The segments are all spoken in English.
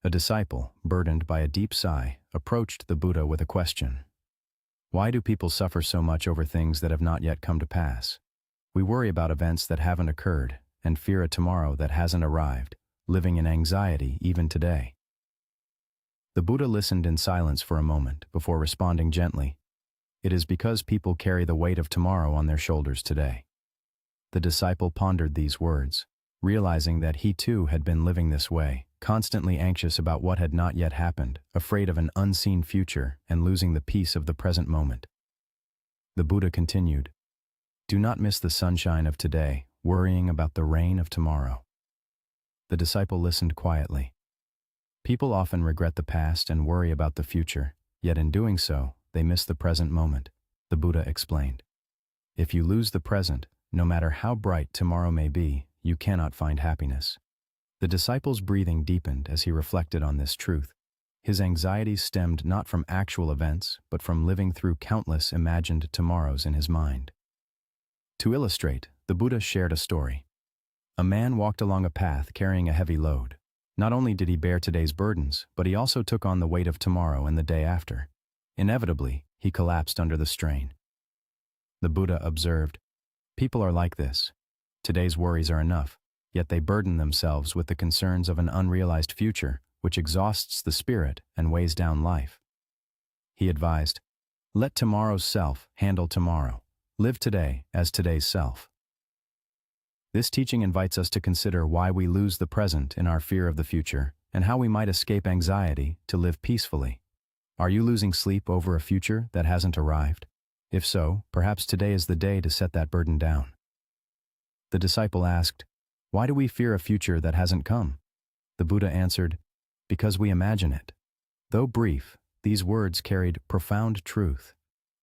A disciple, burdened by a deep sigh, approached the Buddha with a question. Why do people suffer so much over things that have not yet come to pass? We worry about events that haven't occurred and fear a tomorrow that hasn't arrived, living in anxiety even today. The Buddha listened in silence for a moment before responding gently. It is because people carry the weight of tomorrow on their shoulders today. The disciple pondered these words, realizing that he too had been living this way, constantly anxious about what had not yet happened, afraid of an unseen future and losing the peace of the present moment. The Buddha continued, "Do not miss the sunshine of today, worrying about the rain of tomorrow." The disciple listened quietly. People often regret the past and worry about the future, yet in doing so, they miss the present moment, the Buddha explained. If you lose the present, no matter how bright tomorrow may be, you cannot find happiness. The disciple's breathing deepened as he reflected on this truth. His anxieties stemmed not from actual events, but from living through countless imagined tomorrows in his mind. To illustrate, the Buddha shared a story. A man walked along a path carrying a heavy load. Not only did he bear today's burdens, but he also took on the weight of tomorrow and the day after. Inevitably, he collapsed under the strain. The Buddha observed, "People are like this. Today's worries are enough, yet they burden themselves with the concerns of an unrealized future, which exhausts the spirit and weighs down life." He advised, "Let tomorrow's self handle tomorrow. Live today as today's self." This teaching invites us to consider why we lose the present in our fear of the future, and how we might escape anxiety to live peacefully. Are you losing sleep over a future that hasn't arrived? If so, perhaps today is the day to set that burden down. The disciple asked, "Why do we fear a future that hasn't come?" The Buddha answered, "Because we imagine it." Though brief, these words carried profound truth.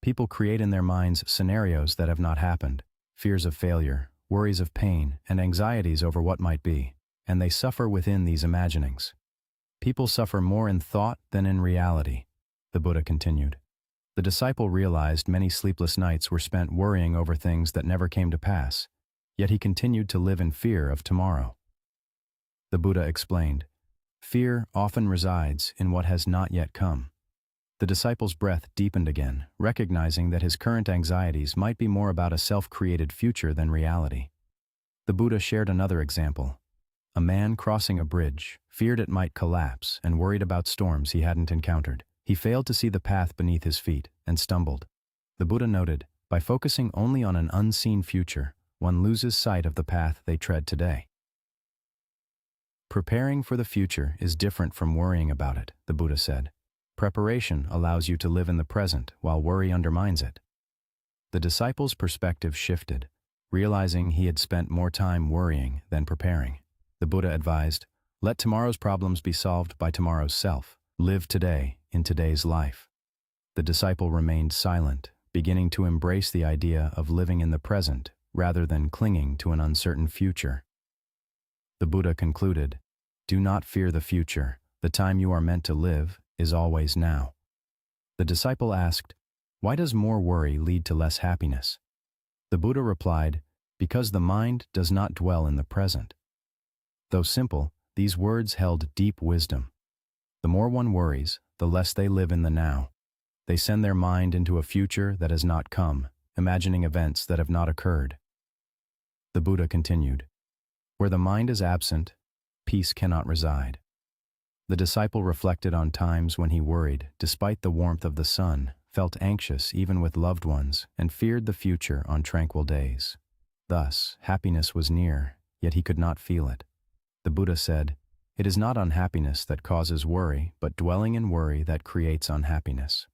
People create in their minds scenarios that have not happened, fears of failure, worries of pain, and anxieties over what might be, and they suffer within these imaginings. People suffer more in thought than in reality, the Buddha continued. The disciple realized many sleepless nights were spent worrying over things that never came to pass, yet he continued to live in fear of tomorrow. The Buddha explained, "Fear often resides in what has not yet come." The disciple's breath deepened again, recognizing that his current anxieties might be more about a self-created future than reality. The Buddha shared another example. A man crossing a bridge feared it might collapse and worried about storms he hadn't encountered. He failed to see the path beneath his feet and stumbled. The Buddha noted, by focusing only on an unseen future, one loses sight of the path they tread today. Preparing for the future is different from worrying about it, the Buddha said. Preparation allows you to live in the present, while worry undermines it. The disciple's perspective shifted, realizing he had spent more time worrying than preparing. The Buddha advised, "Let tomorrow's problems be solved by tomorrow's self. Live today, in today's life." The disciple remained silent, beginning to embrace the idea of living in the present rather than clinging to an uncertain future. The Buddha concluded, "Do not fear the future. The time you are meant to live is always now." The disciple asked, "Why does more worry lead to less happiness?" The Buddha replied, "Because the mind does not dwell in the present." Though simple, these words held deep wisdom. The more one worries, the less they live in the now. They send their mind into a future that has not come, imagining events that have not occurred. The Buddha continued, "Where the mind is absent, peace cannot reside." The disciple reflected on times when he worried, despite the warmth of the sun, felt anxious even with loved ones, and feared the future on tranquil days. Thus, happiness was near, yet he could not feel it. The Buddha said, "It is not unhappiness that causes worry, but dwelling in worry that creates unhappiness."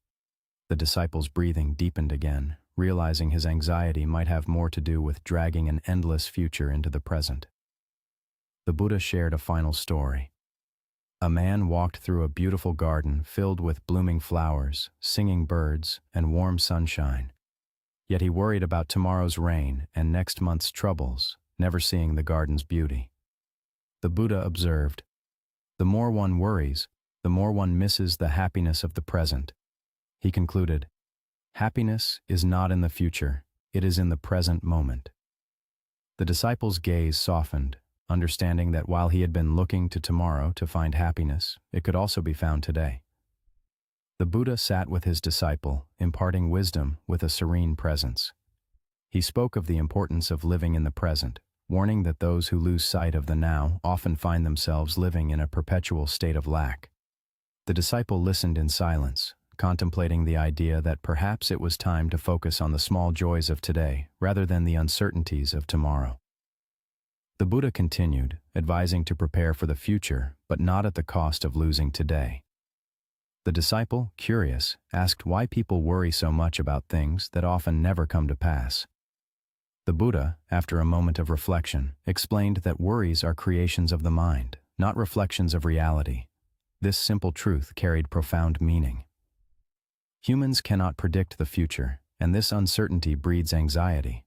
The disciple's breathing deepened again, realizing his anxiety might have more to do with dragging an endless future into the present. The Buddha shared a final story. A man walked through a beautiful garden filled with blooming flowers, singing birds, and warm sunshine. Yet he worried about tomorrow's rain and next month's troubles, never seeing the garden's beauty. The Buddha observed, "The more one worries, the more one misses the happiness of the present." He concluded, "Happiness is not in the future, it is in the present moment." The disciple's gaze softened, understanding that while he had been looking to tomorrow to find happiness, it could also be found today. The Buddha sat with his disciple, imparting wisdom with a serene presence. He spoke of the importance of living in the present, warning that those who lose sight of the now often find themselves living in a perpetual state of lack. The disciple listened in silence, contemplating the idea that perhaps it was time to focus on the small joys of today rather than the uncertainties of tomorrow. The Buddha continued, advising to prepare for the future, but not at the cost of losing today. The disciple, curious, asked why people worry so much about things that often never come to pass. The Buddha, after a moment of reflection, explained that worries are creations of the mind, not reflections of reality. This simple truth carried profound meaning. Humans cannot predict the future, and this uncertainty breeds anxiety.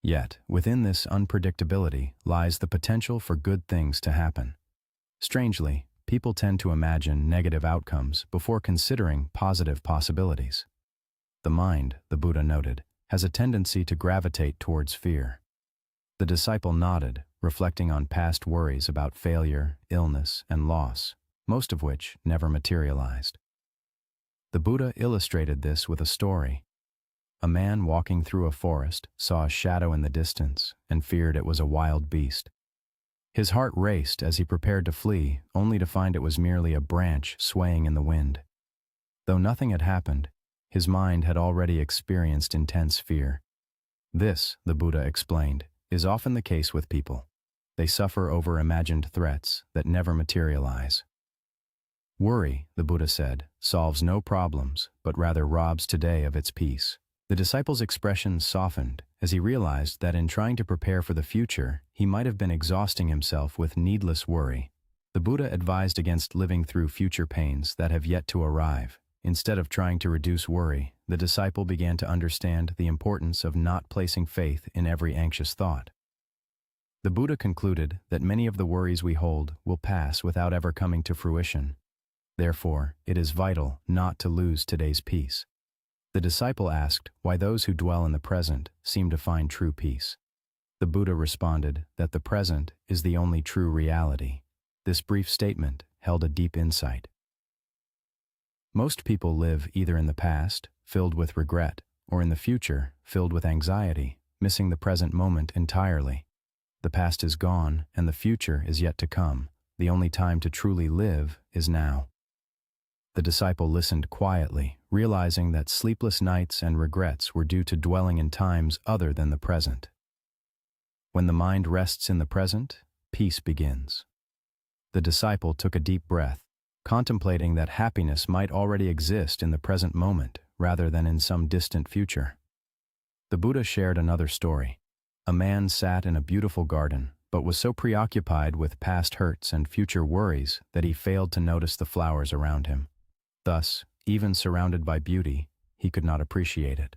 Yet, within this unpredictability lies the potential for good things to happen. Strangely, people tend to imagine negative outcomes before considering positive possibilities. The mind, the Buddha noted, has a tendency to gravitate towards fear. The disciple nodded, reflecting on past worries about failure, illness, and loss, most of which never materialized. The Buddha illustrated this with a story. A man walking through a forest saw a shadow in the distance and feared it was a wild beast. His heart raced as he prepared to flee, only to find it was merely a branch swaying in the wind. Though nothing had happened, his mind had already experienced intense fear. This, the Buddha explained, is often the case with people. They suffer over imagined threats that never materialize. Worry, the Buddha said, solves no problems, but rather robs today of its peace. The disciple's expression softened as he realized that in trying to prepare for the future, he might have been exhausting himself with needless worry. The Buddha advised against living through future pains that have yet to arrive. Instead of trying to reduce worry, the disciple began to understand the importance of not placing faith in every anxious thought. The Buddha concluded that many of the worries we hold will pass without ever coming to fruition. Therefore, it is vital not to lose today's peace. The disciple asked why those who dwell in the present seem to find true peace. The Buddha responded that the present is the only true reality. This brief statement held a deep insight. Most people live either in the past, filled with regret, or in the future, filled with anxiety, missing the present moment entirely. The past is gone, and the future is yet to come. The only time to truly live is now. The disciple listened quietly, realizing that sleepless nights and regrets were due to dwelling in times other than the present. When the mind rests in the present, peace begins. The disciple took a deep breath, contemplating that happiness might already exist in the present moment rather than in some distant future. The Buddha shared another story. A man sat in a beautiful garden, but was so preoccupied with past hurts and future worries that he failed to notice the flowers around him. Thus, even surrounded by beauty, he could not appreciate it.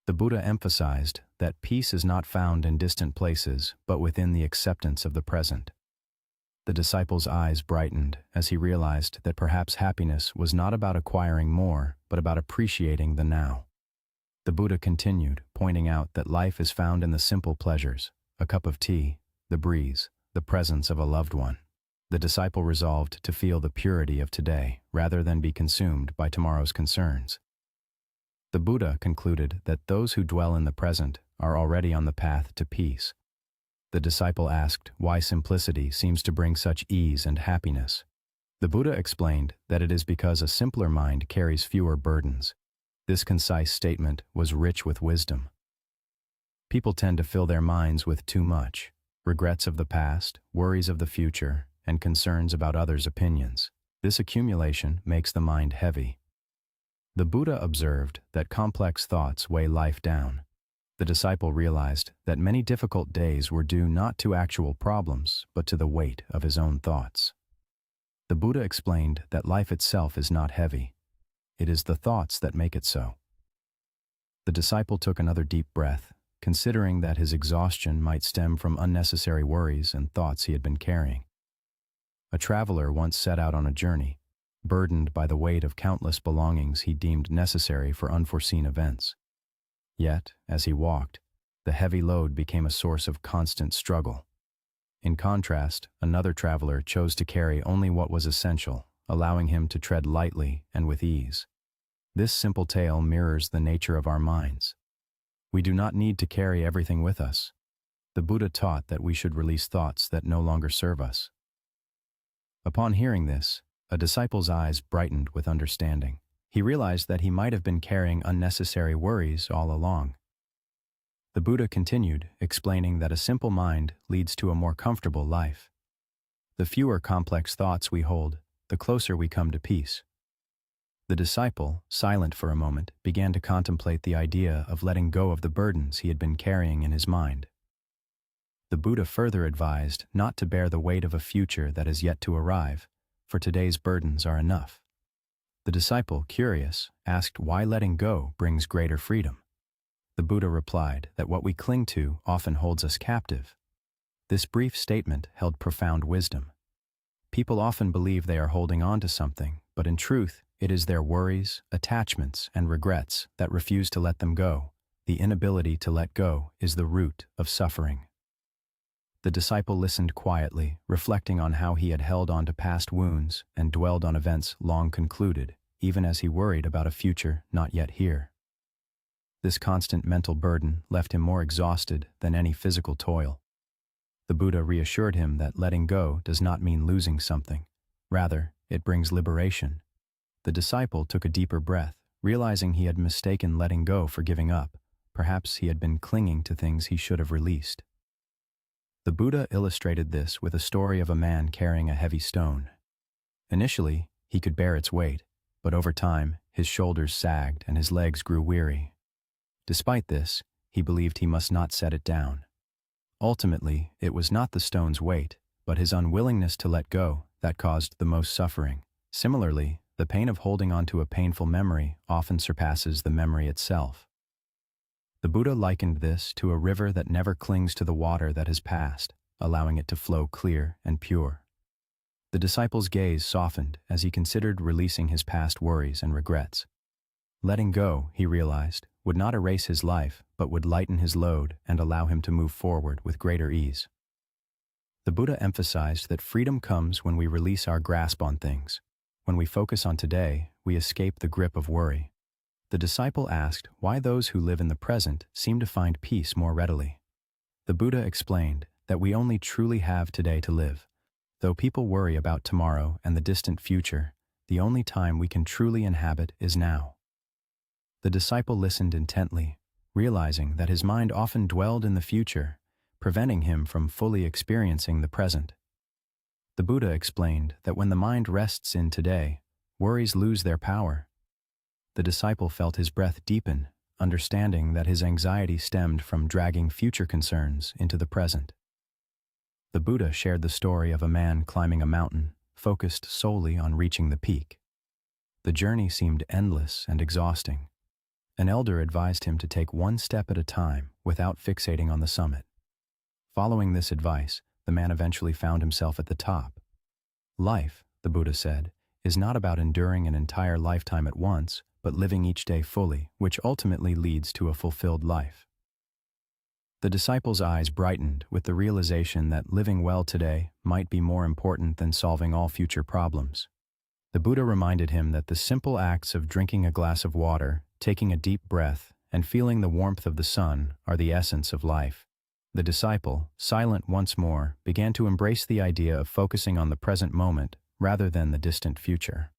The Buddha emphasized that peace is not found in distant places, but within the acceptance of the present. The disciple's eyes brightened as he realized that perhaps happiness was not about acquiring more, but about appreciating the now. The Buddha continued, pointing out that life is found in the simple pleasures: a cup of tea, the breeze, the presence of a loved one. The disciple resolved to feel the purity of today rather than be consumed by tomorrow's concerns. The Buddha concluded that those who dwell in the present are already on the path to peace. The disciple asked why simplicity seems to bring such ease and happiness. The Buddha explained that it is because a simpler mind carries fewer burdens. This concise statement was rich with wisdom. People tend to fill their minds with too much: regrets of the past, worries of the future, and concerns about others' opinions. This accumulation makes the mind heavy. The Buddha observed that complex thoughts weigh life down. The disciple realized that many difficult days were due not to actual problems, but to the weight of his own thoughts. The Buddha explained that life itself is not heavy. It is the thoughts that make it so. The disciple took another deep breath, considering that his exhaustion might stem from unnecessary worries and thoughts he had been carrying. A traveler once set out on a journey, burdened by the weight of countless belongings he deemed necessary for unforeseen events. Yet, as he walked, the heavy load became a source of constant struggle. In contrast, another traveler chose to carry only what was essential, allowing him to tread lightly and with ease. This simple tale mirrors the nature of our minds. We do not need to carry everything with us. The Buddha taught that we should release thoughts that no longer serve us. Upon hearing this, a disciple's eyes brightened with understanding. He realized that he might have been carrying unnecessary worries all along. The Buddha continued, explaining that a simple mind leads to a more comfortable life. The fewer complex thoughts we hold, the closer we come to peace. The disciple, silent for a moment, began to contemplate the idea of letting go of the burdens he had been carrying in his mind. The Buddha further advised not to bear the weight of a future that is yet to arrive, for today's burdens are enough. The disciple, curious, asked why letting go brings greater freedom. The Buddha replied that what we cling to often holds us captive. This brief statement held profound wisdom. People often believe they are holding on to something, but in truth, it is their worries, attachments, and regrets that refuse to let them go. The inability to let go is the root of suffering. The disciple listened quietly, reflecting on how he had held on to past wounds and dwelled on events long concluded, even as he worried about a future not yet here. This constant mental burden left him more exhausted than any physical toil. The Buddha reassured him that letting go does not mean losing something. Rather, it brings liberation. The disciple took a deeper breath, realizing he had mistaken letting go for giving up. Perhaps he had been clinging to things he should have released. The Buddha illustrated this with a story of a man carrying a heavy stone. Initially, he could bear its weight, but over time, his shoulders sagged and his legs grew weary. Despite this, he believed he must not set it down. Ultimately, it was not the stone's weight, but his unwillingness to let go that caused the most suffering. Similarly, the pain of holding on to a painful memory often surpasses the memory itself. The Buddha likened this to a river that never clings to the water that has passed, allowing it to flow clear and pure. The disciple's gaze softened as he considered releasing his past worries and regrets. Letting go, he realized, would not erase his life, but would lighten his load and allow him to move forward with greater ease. The Buddha emphasized that freedom comes when we release our grasp on things. When we focus on today, we escape the grip of worry. The disciple asked why those who live in the present seem to find peace more readily. The Buddha explained that we only truly have today to live. Though people worry about tomorrow and the distant future, the only time we can truly inhabit is now. The disciple listened intently, realizing that his mind often dwelled in the future, preventing him from fully experiencing the present. The Buddha explained that when the mind rests in today, worries lose their power. The disciple felt his breath deepen, understanding that his anxiety stemmed from dragging future concerns into the present. The Buddha shared the story of a man climbing a mountain, focused solely on reaching the peak. The journey seemed endless and exhausting. An elder advised him to take one step at a time without fixating on the summit. Following this advice, the man eventually found himself at the top. Life, the Buddha said, is not about enduring an entire lifetime at once, but living each day fully, which ultimately leads to a fulfilled life. The disciple's eyes brightened with the realization that living well today might be more important than solving all future problems. The Buddha reminded him that the simple acts of drinking a glass of water, taking a deep breath, and feeling the warmth of the sun are the essence of life. The disciple, silent once more, began to embrace the idea of focusing on the present moment rather than the distant future.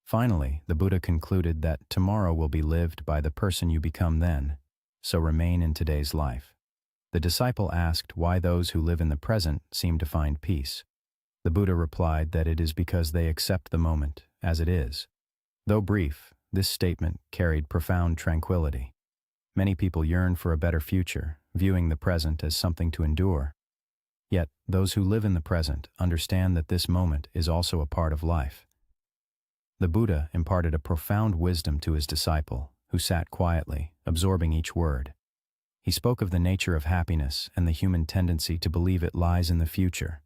Finally, the Buddha concluded that tomorrow will be lived by the person you become then, so remain in today's life. The disciple asked why those who live in the present seem to find peace. The Buddha replied that it is because they accept the moment as it is. Though brief, this statement carried profound tranquility. Many people yearn for a better future, viewing the present as something to endure. Yet, those who live in the present understand that this moment is also a part of life. The Buddha imparted a profound wisdom to his disciple, who sat quietly, absorbing each word. He spoke of the nature of happiness and the human tendency to believe it lies in the future.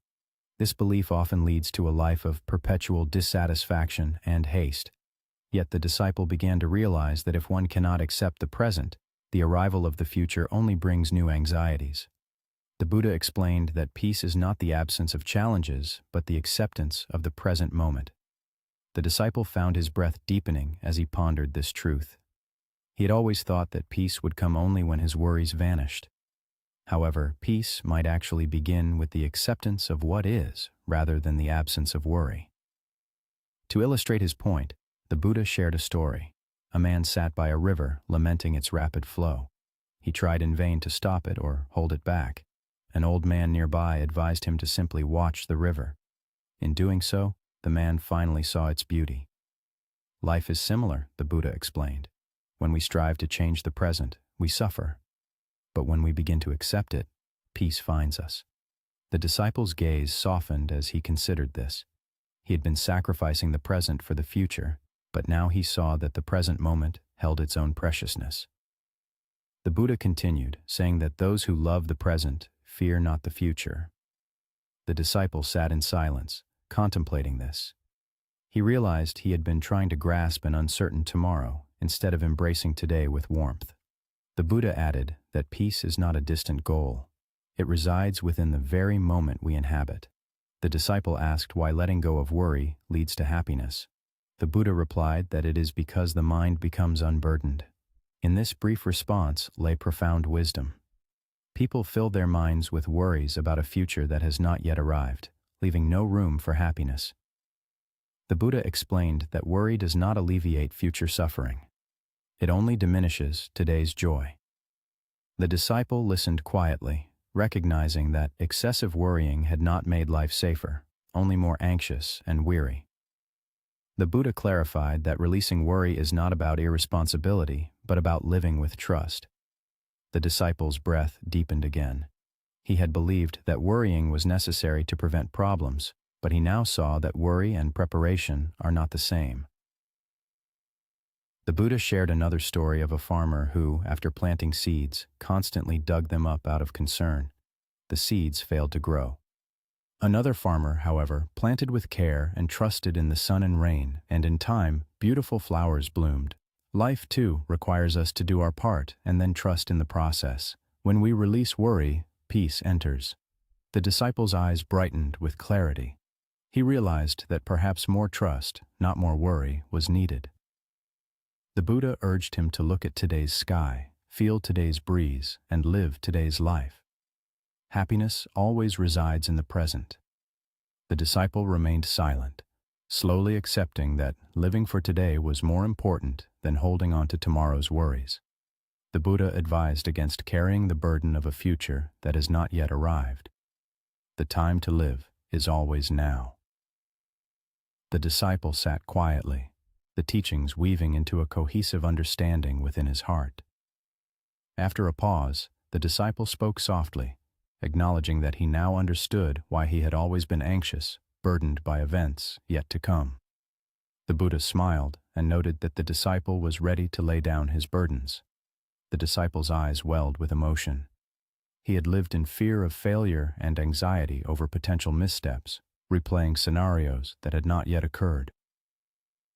This belief often leads to a life of perpetual dissatisfaction and haste. Yet the disciple began to realize that if one cannot accept the present, the arrival of the future only brings new anxieties. The Buddha explained that peace is not the absence of challenges, but the acceptance of the present moment. The disciple found his breath deepening as he pondered this truth. He had always thought that peace would come only when his worries vanished. However, peace might actually begin with the acceptance of what is, rather than the absence of worry. To illustrate his point, the Buddha shared a story. A man sat by a river, lamenting its rapid flow. He tried in vain to stop it or hold it back. An old man nearby advised him to simply watch the river. In doing so, the man finally saw its beauty. Life is similar, the Buddha explained. When we strive to change the present, we suffer. But when we begin to accept it, peace finds us. The disciple's gaze softened as he considered this. He had been sacrificing the present for the future, but now he saw that the present moment held its own preciousness. The Buddha continued, saying that those who love the present fear not the future. The disciple sat in silence, contemplating this. He realized he had been trying to grasp an uncertain tomorrow instead of embracing today with warmth. The Buddha added that peace is not a distant goal. It resides within the very moment we inhabit. The disciple asked why letting go of worry leads to happiness. The Buddha replied that it is because the mind becomes unburdened. In this brief response lay profound wisdom. People fill their minds with worries about a future that has not yet arrived, leaving no room for happiness. The Buddha explained that worry does not alleviate future suffering. It only diminishes today's joy. The disciple listened quietly, recognizing that excessive worrying had not made life safer, only more anxious and weary. The Buddha clarified that releasing worry is not about irresponsibility, but about living with trust. The disciple's breath deepened again. He had believed that worrying was necessary to prevent problems, but he now saw that worry and preparation are not the same. The Buddha shared another story of a farmer who, after planting seeds, constantly dug them up out of concern. The seeds failed to grow. Another farmer, however, planted with care and trusted in the sun and rain, and in time, beautiful flowers bloomed. Life, too, requires us to do our part and then trust in the process. When we release worry, peace enters. The disciple's eyes brightened with clarity. He realized that perhaps more trust, not more worry, was needed. The Buddha urged him to look at today's sky, feel today's breeze, and live today's life. Happiness always resides in the present. The disciple remained silent, slowly accepting that living for today was more important than holding on to tomorrow's worries. The Buddha advised against carrying the burden of a future that has not yet arrived. The time to live is always now. The disciple sat quietly, the teachings weaving into a cohesive understanding within his heart. After a pause, the disciple spoke softly, acknowledging that he now understood why he had always been anxious, burdened by events yet to come. The Buddha smiled and noted that the disciple was ready to lay down his burdens. The disciple's eyes welled with emotion. He had lived in fear of failure and anxiety over potential missteps, replaying scenarios that had not yet occurred.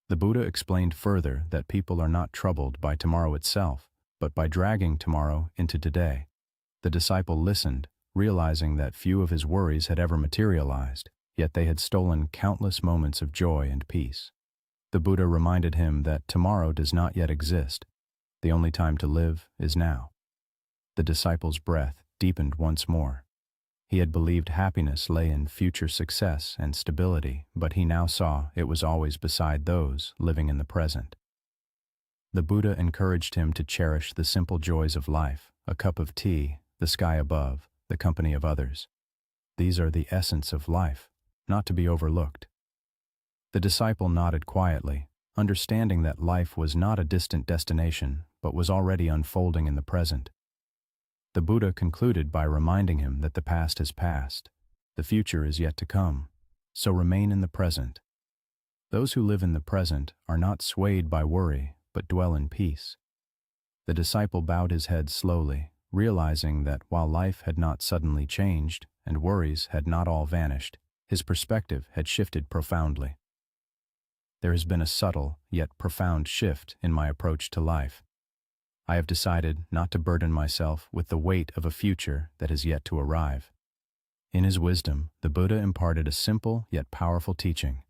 The Buddha explained further that people are not troubled by tomorrow itself, but by dragging tomorrow into today. The disciple listened, realizing that few of his worries had ever materialized, yet they had stolen countless moments of joy and peace. The Buddha reminded him that tomorrow does not yet exist. The only time to live is now. The disciple's breath deepened once more. He had believed happiness lay in future success and stability, but he now saw it was always beside those living in the present. The Buddha encouraged him to cherish the simple joys of life, a cup of tea, the sky above, the company of others. These are the essence of life, not to be overlooked. The disciple nodded quietly, understanding that life was not a distant destination, but was already unfolding in the present. The Buddha concluded by reminding him that the past has passed, the future is yet to come, so remain in the present. Those who live in the present are not swayed by worry, but dwell in peace. The disciple bowed his head slowly, realizing that while life had not suddenly changed and worries had not all vanished, his perspective had shifted profoundly. There has been a subtle yet profound shift in my approach to life. I have decided not to burden myself with the weight of a future that is yet to arrive. In his wisdom, the Buddha imparted a simple yet powerful teaching.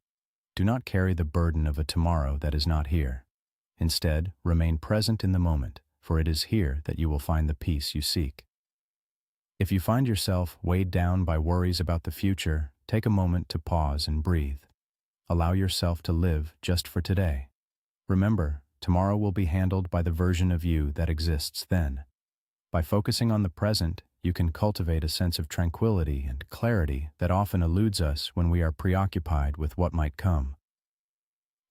Do not carry the burden of a tomorrow that is not here. Instead, remain present in the moment, for it is here that you will find the peace you seek. If you find yourself weighed down by worries about the future, take a moment to pause and breathe. Allow yourself to live just for today. Remember, tomorrow will be handled by the version of you that exists then. By focusing on the present, you can cultivate a sense of tranquility and clarity that often eludes us when we are preoccupied with what might come.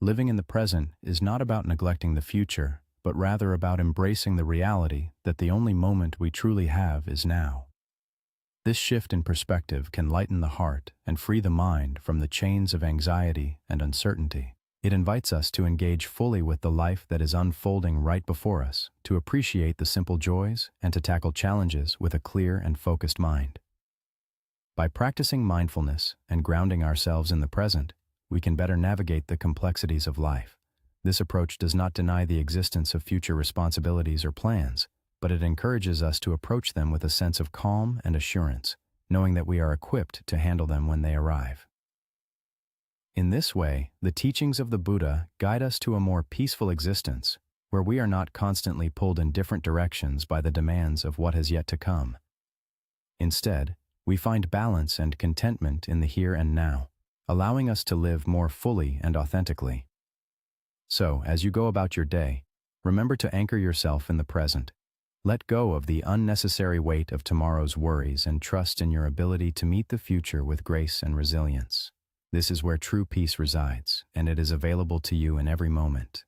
Living in the present is not about neglecting the future, but rather about embracing the reality that the only moment we truly have is now. This shift in perspective can lighten the heart and free the mind from the chains of anxiety and uncertainty. It invites us to engage fully with the life that is unfolding right before us, to appreciate the simple joys, and to tackle challenges with a clear and focused mind. By practicing mindfulness and grounding ourselves in the present, we can better navigate the complexities of life. This approach does not deny the existence of future responsibilities or plans, but it encourages us to approach them with a sense of calm and assurance, knowing that we are equipped to handle them when they arrive. In this way, the teachings of the Buddha guide us to a more peaceful existence, where we are not constantly pulled in different directions by the demands of what has yet to come. Instead, we find balance and contentment in the here and now, allowing us to live more fully and authentically. So, as you go about your day, remember to anchor yourself in the present. Let go of the unnecessary weight of tomorrow's worries and trust in your ability to meet the future with grace and resilience. This is where true peace resides, and it is available to you in every moment.